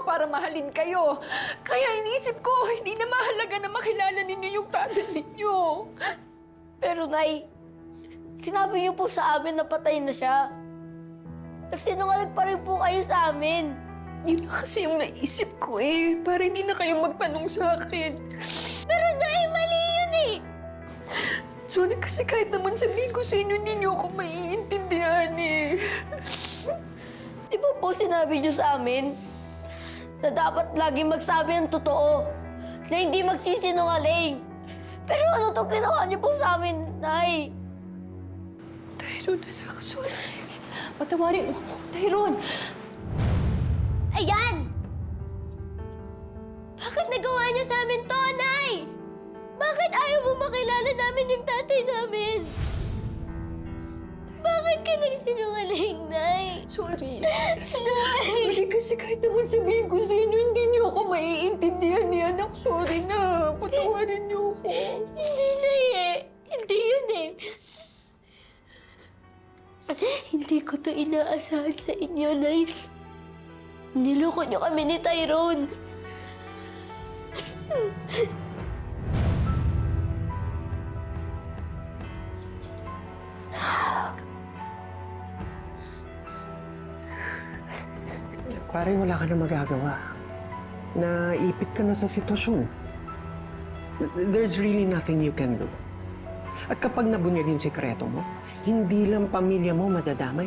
para mahalin kayo. Kaya inisip ko, hindi na mahalaga na makilala ninyo yung tatay ninyo. Pero Nay, sinabi niyo po sa amin na patay na siya. Nagsinungaling pa rin po kayo sa amin. Yun na kasi yung naisip ko eh, para hindi na kayo magtanong sa akin. Pero Nay, mali yun eh! Sorry kasi kahit naman sabihin ko sa inyo, hindi niyo ako maiintindihan eh. Di ba po sinabi niyo sa amin na dapat lagi magsabi ang totoo, na hindi magsisinungaling? Pero ano to ginawa niyo po sa amin, Nay? Tyrone, anak, sorry. Patawarin mo ako, Tyrone. Ayan! Bakit nagawa niyo sa amin to, Nay? Bakit ayaw mo makilala namin yung tatay namin? Bakit ka nagsinungaling, Nay? Sorry. Nay! Sorry kasi kahit naman sabihin ko sa inyo, hindi niyo ako maiintindihan ni anak. Sorry na. Patawarin niyo ako. Hindi, Nay eh. Hindi yun eh. Hindi ko to inaasahan sa inyo, Nay. Niloko niyo kami ni Tyrone. Pare, wala ka na magagawa. Naipit ka na sa sitwasyon. There's really nothing you can do. At kapag nabunyag yung sekreto mo, hindi lang pamilya mo madadamay.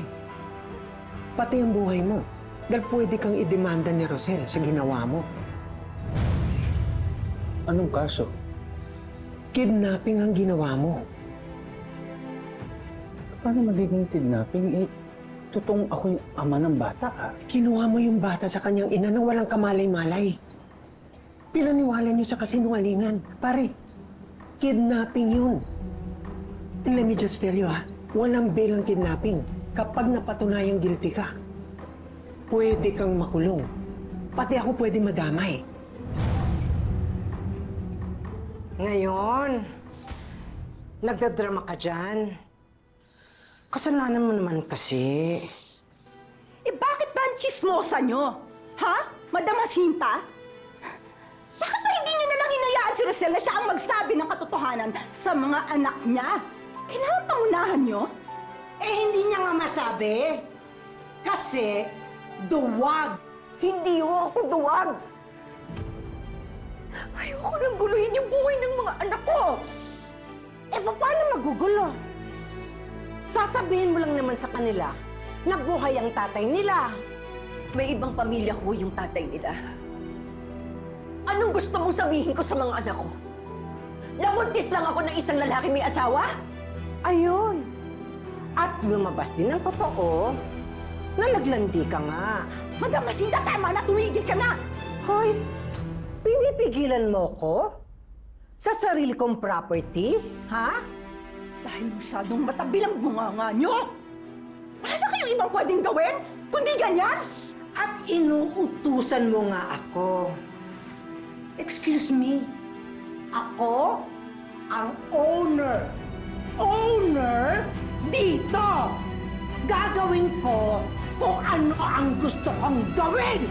Pati ang buhay mo. Dahil pwede kang idemanda ni Rosel sa ginawa mo. Anong kaso? Kidnapping ang ginawa mo. Paano magiging kidnapping? Totoong ako yung ama ng bata, ah. Kinuha mo yung bata sa kanyang ina na walang kamalay-malay. Pinaniwala niyo sa kasinungalingan. Pare, kidnapping yun. And let me just tell you, walang bail ang kidnapping. Kapag napatunayang guilty ka, pwede kang makulong. Pati ako pwede madamay. Ngayon, nagdadrama ka dyan. Kasalanan mo naman kasi. Eh bakit ba ang chismosa nyo? Ha? Madam Jacinta? Bakit ba hindi nyo nalang hinayaan si Rosel na siya ang magsabi ng katotohanan sa mga anak niya? Kailangan pangunahan nyo? Eh, hindi niya nga masabi. Kasi, duwag. Hindi ho ako duwag. Ayoko nang guluhin yung buhay ng mga anak ko. Eh, paano magugulo? Sasabihin mo lang naman sa kanila na buhay ang tatay nila. May ibang pamilya ko yung tatay nila. Anong gusto mong sabihin ko sa mga anak ko? Nabuntis lang ako ng isang lalaki may asawa? Ayun. At lumabas din ang totoo na naglandi ka nga. Madam Jacinta, tama na! Tumigil ka na! Hoy, pinipigilan mo ko? Sa sarili kong property, ha? Dahil masyadong matabil ang bunganga nyo! Wala na kayong ibang pwedeng gawin? Kundi ganyan? At inuutusan mo nga ako. Excuse me, ako ang owner. Owner dito! Gagawin ko kung ano ang gusto kong gawin!